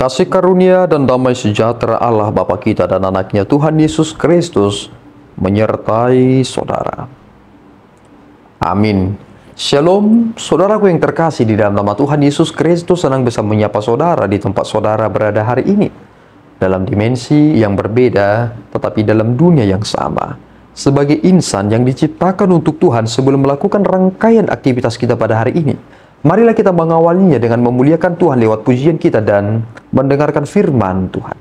Kasih karunia dan damai sejahtera Allah Bapa kita dan anaknya Tuhan Yesus Kristus menyertai saudara. Amin. Shalom, saudaraku yang terkasih di dalam nama Tuhan Yesus Kristus. Senang bisa menyapa saudara di tempat saudara berada hari ini. Dalam dimensi yang berbeda, tetapi dalam dunia yang sama. Sebagai insan yang diciptakan untuk Tuhan sebelum melakukan rangkaian aktivitas kita pada hari ini. Marilah kita mengawalinya dengan memuliakan Tuhan lewat pujian kita dan mendengarkan firman Tuhan.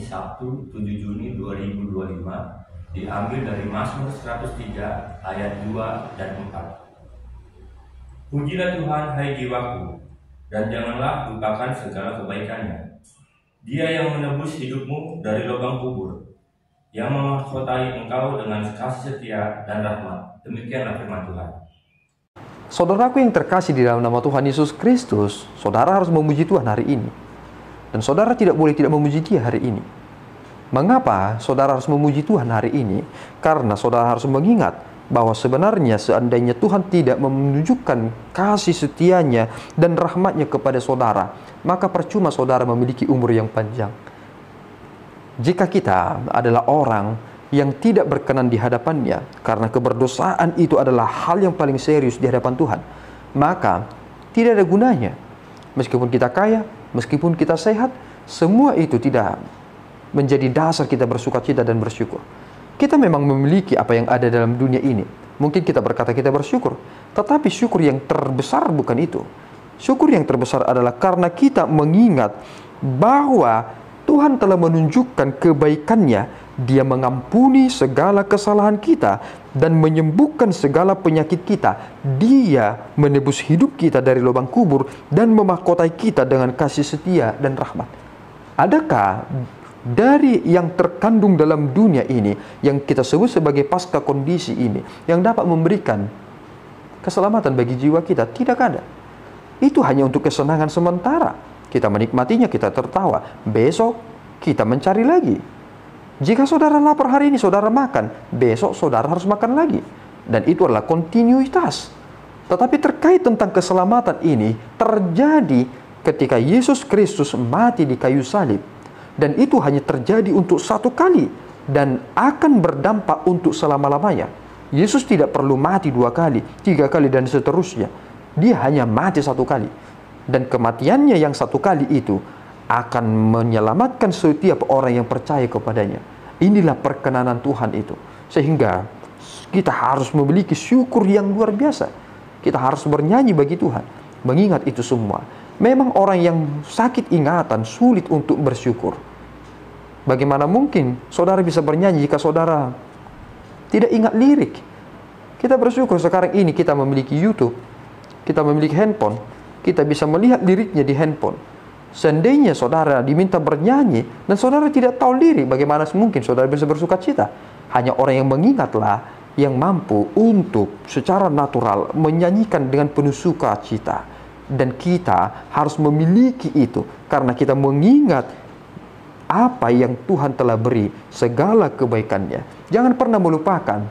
Sabtu 7 Juni 2025 diambil dari Mazmur 103 ayat 2 dan 4. Pujilah Tuhan hai jiwaku, dan janganlah lupakan segala kebaikannya. Dia yang menebus hidupmu dari lubang kubur, yang memahkotai engkau dengan kasih setia dan rahmat. Demikianlah firman Tuhan. Saudaraku yang terkasih di dalam nama Tuhan Yesus Kristus, saudara harus memuji Tuhan hari ini. Dan saudara tidak boleh tidak memuji Dia hari ini. Mengapa saudara harus memuji Tuhan hari ini? Karena saudara harus mengingat bahwa sebenarnya seandainya Tuhan tidak menunjukkan kasih setianya dan rahmatnya kepada saudara, maka percuma saudara memiliki umur yang panjang. Jika kita adalah orang yang tidak berkenan di hadapannya, karena keberdosaan itu adalah hal yang paling serius di hadapan Tuhan, maka tidak ada gunanya. Meskipun kita kaya, meskipun kita sehat, semua itu tidak menjadi dasar kita bersukacita dan bersyukur. Kita memang memiliki apa yang ada dalam dunia ini. Mungkin kita berkata kita bersyukur, tetapi syukur yang terbesar bukan itu. Syukur yang terbesar adalah karena kita mengingat bahwa Tuhan telah menunjukkan kebaikannya. Dia mengampuni segala kesalahan kita dan menyembuhkan segala penyakit kita. Dia menebus hidup kita dari lubang kubur dan memahkotai kita dengan kasih setia dan rahmat. Adakah dari yang terkandung dalam dunia ini, yang kita sebut sebagai pasca kondisi ini, yang dapat memberikan keselamatan bagi jiwa kita? Tidak ada. Itu hanya untuk kesenangan sementara. Kita menikmatinya, kita tertawa. Besok kita mencari lagi. Jika saudara lapar hari ini, saudara makan. Besok saudara harus makan lagi. Dan itu adalah kontinuitas. Tetapi terkait tentang keselamatan ini terjadi ketika Yesus Kristus mati di kayu salib. Dan itu hanya terjadi untuk satu kali dan akan berdampak untuk selama-lamanya. Yesus tidak perlu mati 2 kali, 3 kali dan seterusnya. Dia hanya mati 1 kali. Dan kematiannya yang 1 kali itu akan menyelamatkan setiap orang yang percaya kepadanya. Inilah perkenanan Tuhan itu. Sehingga kita harus memiliki syukur yang luar biasa. Kita harus bernyanyi bagi Tuhan, mengingat itu semua. Memang orang yang sakit ingatan sulit untuk bersyukur. Bagaimana mungkin saudara bisa bernyanyi jika saudara tidak ingat lirik? Kita bersyukur sekarang ini kita memiliki YouTube, kita memiliki handphone, kita bisa melihat liriknya di handphone. Seandainya saudara diminta bernyanyi dan saudara tidak tahu lirik, bagaimana mungkin saudara bisa bersuka cita? Hanya orang yang mengingatlah yang mampu untuk secara natural menyanyikan dengan penuh sukacita. Dan kita harus memiliki itu karena kita mengingat apa yang Tuhan telah beri, segala kebaikannya. Jangan pernah melupakan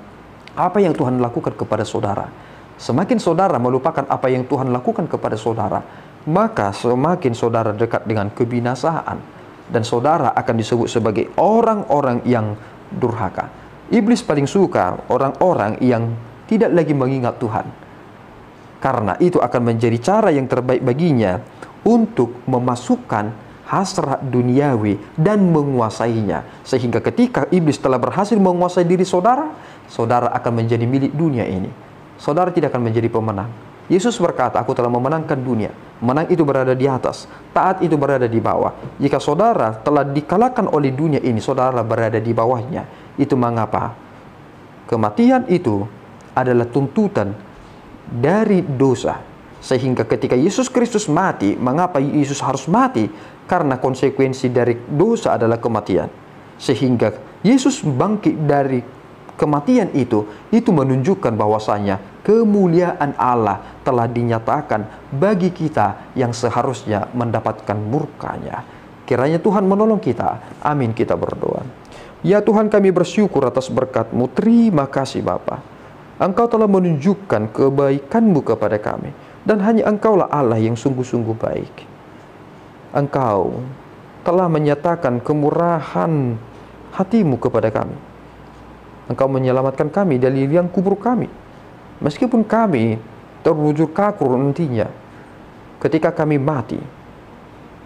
apa yang Tuhan lakukan kepada saudara. Semakin saudara melupakan apa yang Tuhan lakukan kepada saudara, maka semakin saudara dekat dengan kebinasaan. Dan saudara akan disebut sebagai orang-orang yang durhaka. Iblis paling suka orang-orang yang tidak lagi mengingat Tuhan. Karena itu akan menjadi cara yang terbaik baginya untuk memasukkan hasrat duniawi dan menguasainya. Sehingga ketika iblis telah berhasil menguasai diri saudara, saudara akan menjadi milik dunia ini. Saudara tidak akan menjadi pemenang. Yesus berkata, aku telah memenangkan dunia. Menang itu berada di atas, taat itu berada di bawah. Jika saudara telah dikalahkan oleh dunia ini, saudara berada di bawahnya. Itu mengapa kematian itu adalah tuntutan dari dosa. Sehingga ketika Yesus Kristus mati, mengapa Yesus harus mati? Karena konsekuensi dari dosa adalah kematian. Sehingga Yesus bangkit dari kematian itu menunjukkan bahwasanya kemuliaan Allah telah dinyatakan bagi kita yang seharusnya mendapatkan murkanya. Kiranya Tuhan menolong kita. Amin, kita berdoa. Ya Tuhan, kami bersyukur atas berkat-Mu. Terima kasih Bapa. Engkau telah menunjukkan kebaikan-Mu kepada kami. Dan hanya Engkaulah Allah yang sungguh-sungguh baik. Engkau telah menyatakan kemurahan hati-Mu kepada kami. Engkau menyelamatkan kami dari liang kubur kami. Meskipun kami terwujud kaku nantinya, ketika kami mati,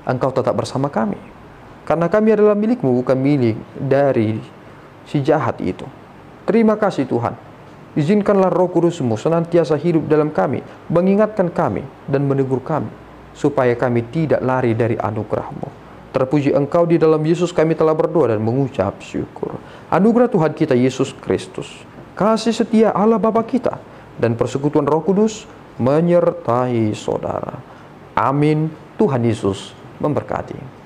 Engkau tetap bersama kami. Karena kami adalah milik-Mu, bukan milik dari si jahat itu. Terima kasih Tuhan. Izinkanlah Roh Kudus-Mu senantiasa hidup dalam kami, mengingatkan kami dan menegur kami, supaya kami tidak lari dari anugerah-Mu. Terpuji Engkau, di dalam Yesus kami telah berdoa dan mengucap syukur. Anugerah Tuhan kita Yesus Kristus, kasih setia Allah Bapa kita, dan persekutuan Roh Kudus menyertai saudara. Amin. Tuhan Yesus memberkati.